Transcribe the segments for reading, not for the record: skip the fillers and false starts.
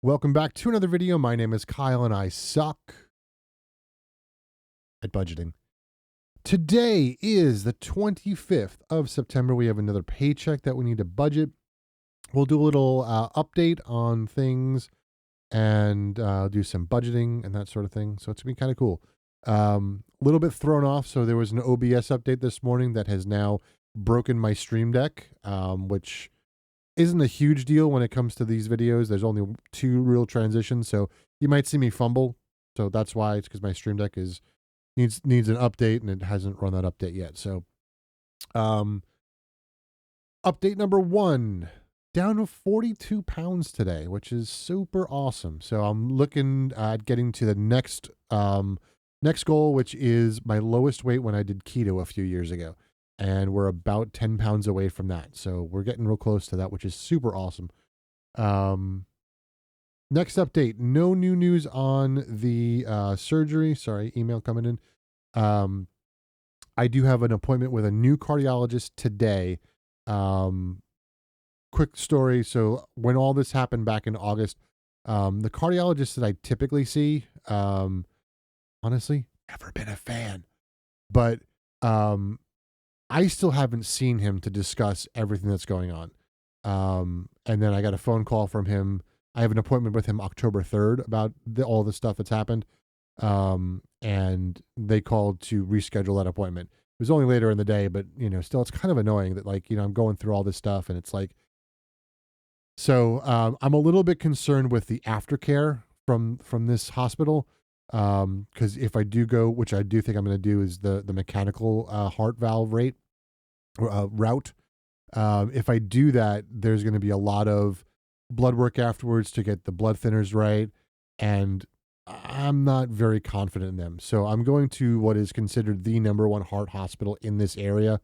Welcome back to another video. My name is Kyle and I suck at budgeting. Today is the 25th of September. We have another paycheck that we need to budget. We'll do a little update on things and do some budgeting and that sort of thing. So it's going to be kind of cool. A little bit thrown off. So there was an OBS update this morning that has now broken my Stream Deck, which isn't a huge deal when it comes to these videos. There's only 2 real transitions, so you might see me fumble. So that's why. It's because my Stream Deck needs an update, and it hasn't run that update yet. So, update number 1, down to 42 pounds today, which is super awesome. So I'm looking at getting to the next goal, which is my lowest weight when I did keto a few years ago. And we're about 10 pounds away from that. So we're getting real close to that, which is super awesome. Next update, no new news on the surgery. Sorry, email coming in. I do have an appointment with a new cardiologist today. Quick story. So when all this happened back in August, the cardiologist that I typically see, honestly, never been a fan. But I still haven't seen him to discuss everything that's going on. And then I got a phone call from him. I have an appointment with him October 3rd about all the stuff that's happened. And they called to reschedule that appointment. It was only later in the day, but still it's kind of annoying that I'm going through all this stuff and it's like, so, I'm a little bit concerned with the aftercare from this hospital. Cause if I do go, which I do think I'm going to do, is the mechanical, heart valve route. If I do that, there's going to be a lot of blood work afterwards to get the blood thinners right. And I'm not very confident in them. So I'm going to what is considered the #1 heart hospital in this area,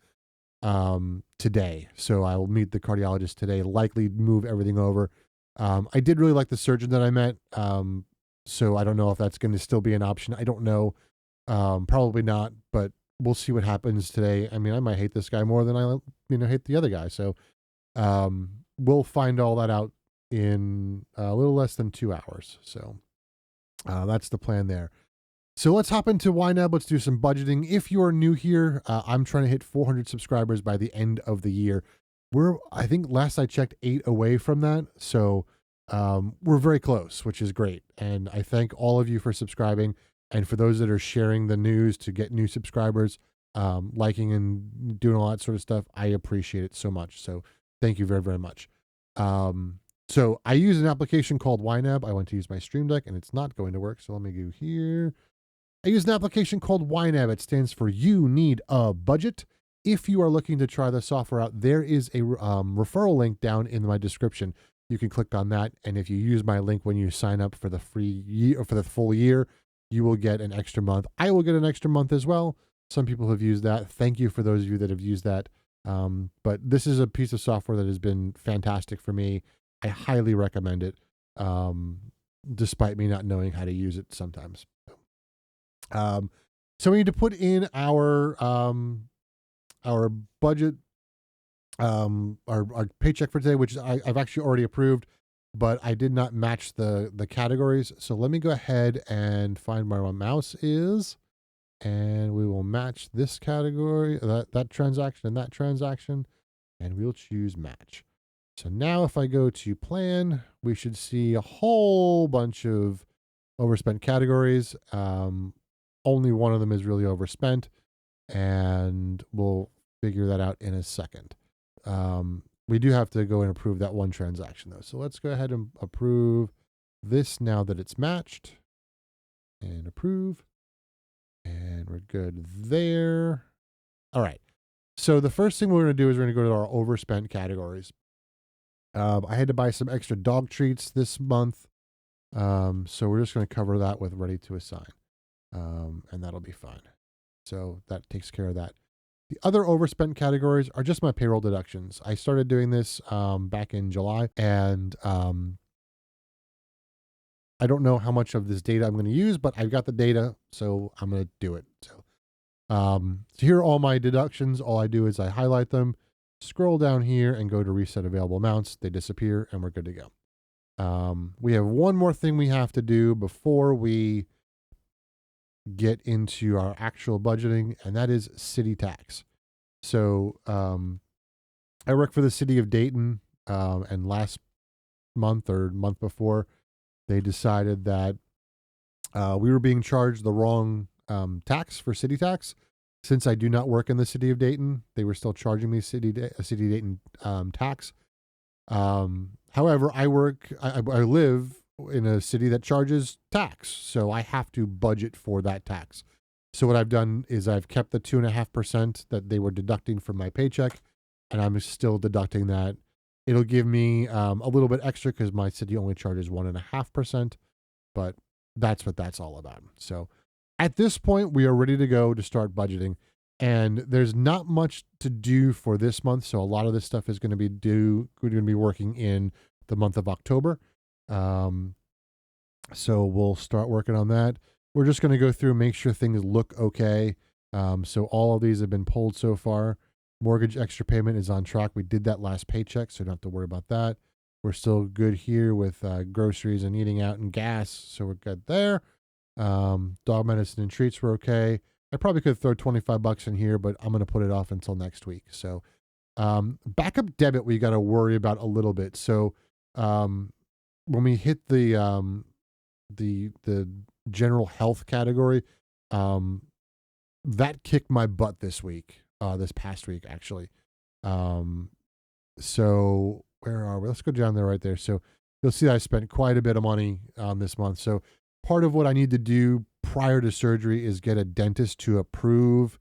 today. So I will meet the cardiologist today, likely move everything over. I did really like the surgeon that I met. So I don't know if that's going to still be an option. I don't know. Probably not, but we'll see what happens today. I mean, I might hate this guy more than I, hate the other guy. So, we'll find all that out in a little less than 2 hours. So, that's the plan there. So let's hop into YNAB. Let's do some budgeting. If you are new here, I'm trying to hit 400 subscribers by the end of the year. I think last I checked, 8 away from that. So, we're very close, which is great. And I thank all of you for subscribing. And for those that are sharing the news to get new subscribers, liking and doing all that sort of stuff, I appreciate it so much. So thank you very, very much. So I use an application called YNAB. I went to use my Stream Deck and it's not going to work. So let me go here. I use an application called YNAB. It stands for You Need a Budget. If you are looking to try the software out, there is a referral link down in my description. You can click on that. And if you use my link when you sign up for the free year or for the full year, you will get an extra month. I will get an extra month as well. Some people have used that. Thank you for those of you that have used that. But this is a piece of software that has been fantastic for me. I highly recommend it, despite me not knowing how to use it sometimes. So we need to put in our budget, our paycheck for today, which I've actually already approved, but I did not match the categories. So let me go ahead and find where my mouse is, and we will match this category, that transaction and that transaction, and we'll choose match. So now if I go to plan, we should see a whole bunch of overspent categories. Only one of them is really overspent, and we'll figure that out in a second. We do have to go and approve that one transaction though. So let's go ahead and approve this now that it's matched, and approve, and we're good there. All right. So the first thing we're going to do is we're going to go to our overspent categories. I had to buy some extra dog treats this month. So we're just going to cover that with ready to assign. And that'll be fine. So that takes care of that. The other overspent categories are just my payroll deductions. I started doing this back in July, and I don't know how much of this data I'm going to use, but I've got the data, so I'm going to do it. So here are all my deductions. All I do is I highlight them, scroll down here, and go to reset available amounts. They disappear, and we're good to go. We have one more thing we have to do before we get into our actual budgeting, and that is city tax. So I work for the city of Dayton, and last month or month before, they decided that we were being charged the wrong tax for city tax. Since I do not work in the city of Dayton, they were still charging me city Dayton tax. However, I live in a city that charges tax, so I have to budget for that tax. So what I've done is I've kept the 2.5% that they were deducting from my paycheck, and I'm still deducting that. It'll give me a little bit extra because my city only charges 1.5%, but that's what that's all about. So at this point, we are ready to go to start budgeting. And there's not much to do for this month. So a lot of this stuff is going to be we're going to be working in the month of October. So we'll start working on that. We're just going to go through, make sure things look okay. So all of these have been pulled so far. Mortgage extra payment is on track. We did that last paycheck, so don't have to worry about that. We're still good here with groceries and eating out and gas, so we're good there. Dog medicine and treats were okay. I probably could throw $25 in here, but I'm going to put it off until next week. So backup debit, we got to worry about a little bit. So when we hit the general health category, that kicked my butt this week. This past week, actually. So where are we? Let's go down there right there. So you'll see I spent quite a bit of money this month. So part of what I need to do prior to surgery is get a dentist to approve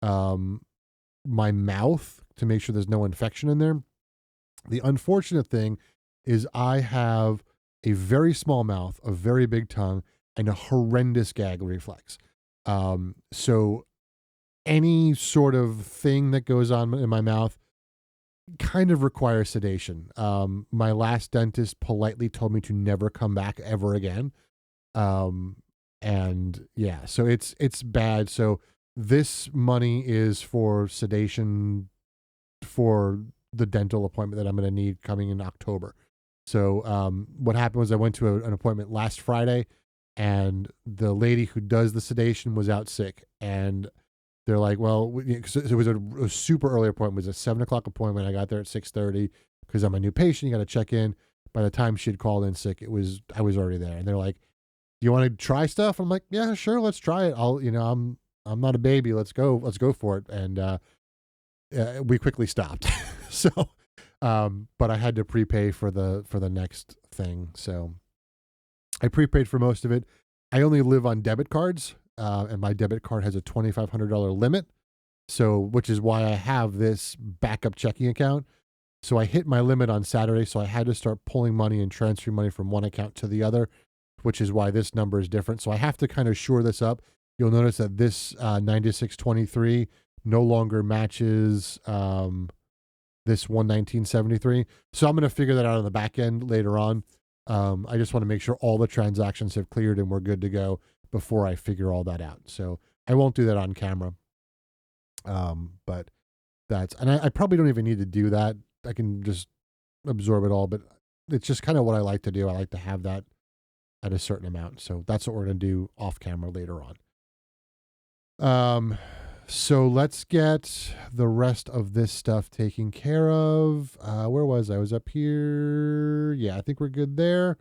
my mouth to make sure there's no infection in there. The unfortunate thing is I have a very small mouth, a very big tongue, and a horrendous gag reflex. So any sort of thing that goes on in my mouth kind of requires sedation. My last dentist politely told me to never come back ever again. And yeah, so it's bad. So this money is for sedation for the dental appointment that I'm going to need coming in October. So what happened was I went to an appointment last Friday, and the lady who does the sedation was out sick, and they're like, well, cause it was a super early appointment. It was a 7:00 appointment. I got there at 6:30 because I'm a new patient. You got to check in. By the time she had called in sick, I was already there. And they're like, "Do you want to try stuff?" I'm like, "Yeah, sure, let's try it. I'm not a baby. Let's go for it." And we quickly stopped. So, but I had to prepay for the next thing. So I prepaid for most of it. I only live on debit cards. And my debit card has a $2,500 limit. So, which is why I have this backup checking account. So I hit my limit on Saturday. So I had to start pulling money and transferring money from one account to the other, which is why this number is different. So I have to kind of shore this up. You'll notice that this 9623 no longer matches this 11973. So I'm going to figure that out on the back end later on. I just want to make sure all the transactions have cleared and we're good to go before I figure all that out. So I won't do that on camera. But and I probably don't even need to do that. I can just absorb it all, but it's just kind of what I like to do. I like to have that at a certain amount. So that's what we're going to do off camera later on. So let's get the rest of this stuff taken care of. Where was I? I was up here. Yeah, I think we're good there.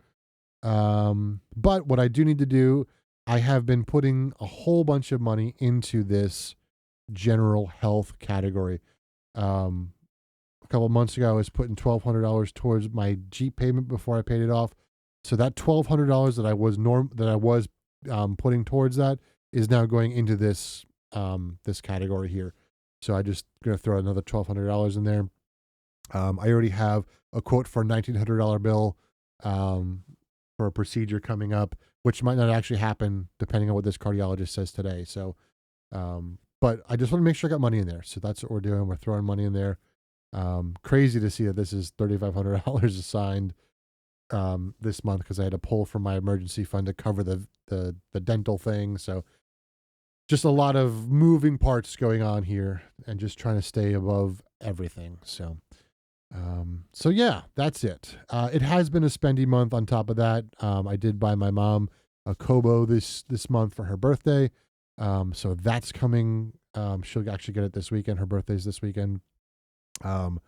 But what I do need to do, I have been putting a whole bunch of money into this general health category. A couple of months ago, I was putting $1,200 towards my Jeep payment before I paid it off. So that $1,200 that I was putting towards that is now going into this this category here. So I just gonna throw another $1,200 in there. I already have a quote for a $1,900 bill for a procedure coming up, which might not actually happen depending on what this cardiologist says today. So, but I just want to make sure I got money in there. So that's what we're doing. We're throwing money in there. Crazy to see that this is $3,500 assigned this month because I had to pull from my emergency fund to cover the dental thing. So just a lot of moving parts going on here and just trying to stay above everything. So So yeah, that's it. It has been a spendy month. On top of that, I did buy my mom a Kobo this month for her birthday. So that's coming. She'll actually get it this weekend. Her birthday's this weekend. Um,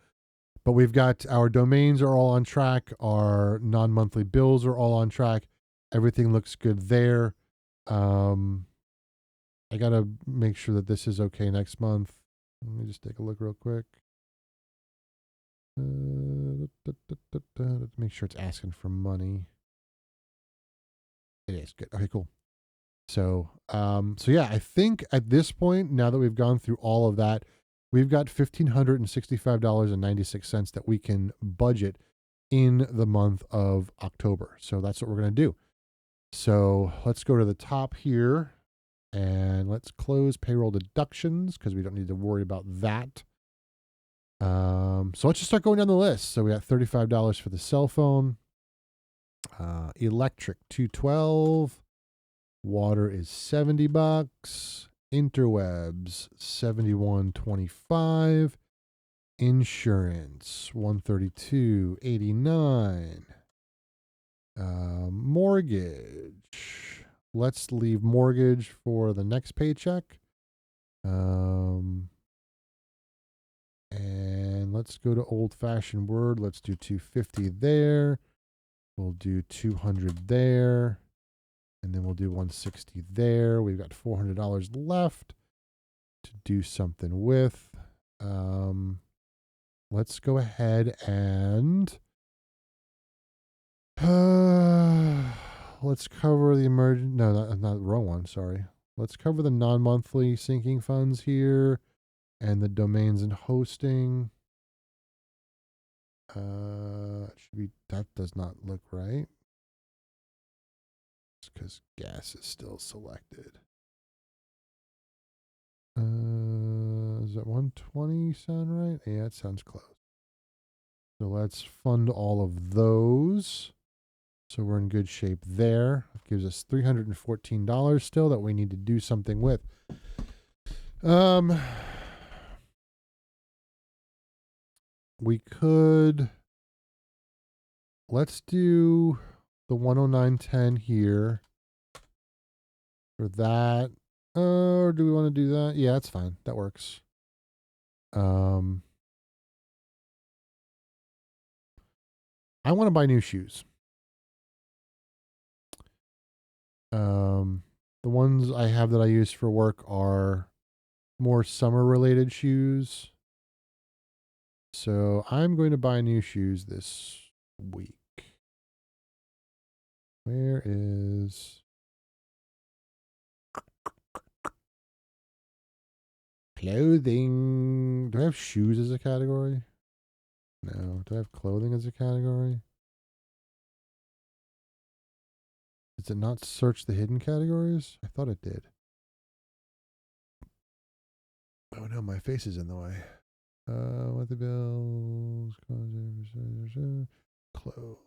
but we've got our domains are all on track. Our non-monthly bills are all on track. Everything looks good there. Um, I gotta make sure that this is okay next month. Let me just take a look real quick. Make sure it's asking for money. It is good. Okay, cool. So yeah, I think at this point, now that we've gone through all of that, we've got $1,565.96 that we can budget in the month of October. So that's what we're gonna do. So let's go to the top here and let's close payroll deductions because we don't need to worry about that. So let's just start going down the list. So we got $35 for the cell phone, electric $212, water is $70, interwebs $71.25, insurance $132.89, mortgage. Let's leave mortgage for the next paycheck. And let's go to old fashioned word. Let's do 250 there. We'll do 200 there. And then we'll do 160 there. We've got $400 left to do something with. Let's go ahead and let's cover the emergent. No, not the wrong one. Sorry. Let's cover the non-monthly sinking funds here and the domains and hosting. Should be, that does not look right. It's because gas is still selected. Is that 120 sound right? Yeah, it sounds close. So let's fund all of those. So we're in good shape there. It gives us $314 still that we need to do something with. We could, let's do the 109.10 here for that. Or do we want to do that? Yeah, that's fine. That works. I want to buy new shoes. The ones I have that I use for work are more summer related shoes. So I'm going to buy new shoes this week. Where is clothing? Do I have shoes as a category? No. Do I have clothing as a category? Does it not search the hidden categories? I thought it did. Oh no, my face is in the way. What the bills? Clothes.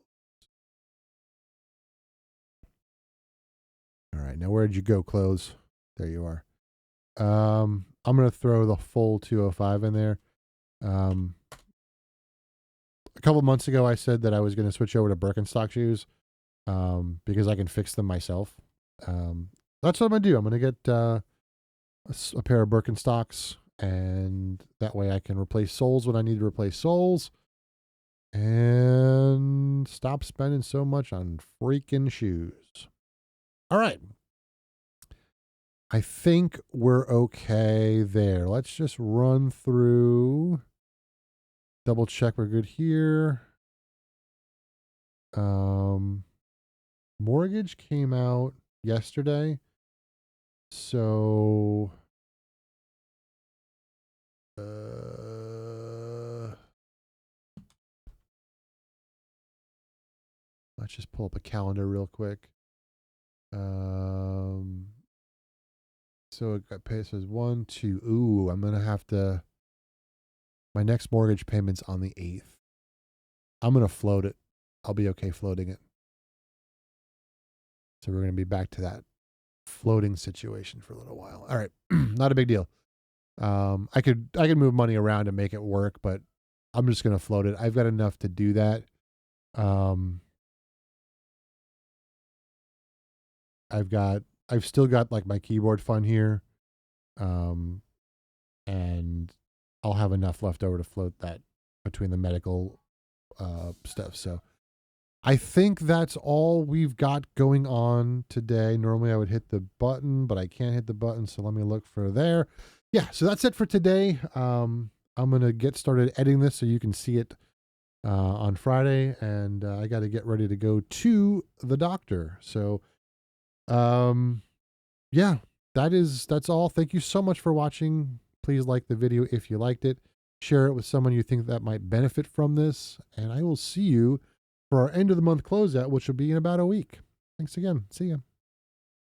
All right, now where'd you go, clothes? There you are. I'm gonna throw the full 205 in there. A couple months ago, I said that I was gonna switch over to Birkenstock shoes, because I can fix them myself. That's what I'm gonna do. I'm gonna get a pair of Birkenstocks, and that way I can replace soles when I need to replace soles, and stop spending so much on freaking shoes. All right. I think we're okay there. Let's just run through, double check we're good here. Mortgage came out yesterday. So let's just pull up a calendar real quick. So it got paid. So it's 1, 2. Ooh, I'm gonna have to. My next mortgage payment's on the 8th. I'm gonna float it. I'll be okay floating it. So we're gonna be back to that floating situation for a little while. All right, not a big deal. I could move money around and make it work, but I'm just going to float it. I've got enough to do that. Um, I've still got like my keyboard fund here. Um, and I'll have enough left over to float that between the medical stuff. So I think that's all we've got going on today. Normally I would hit the button, but I can't hit the button. So let me look for there. Yeah. So that's it for today. I'm going to get started editing this so you can see it on Friday. And I got to get ready to go to the doctor. So, yeah, that's all. Thank you so much for watching. Please like the video if you liked it. Share it with someone you think that might benefit from this. And I will see you for our end of the month closeout, which will be in about a week. Thanks again. See ya.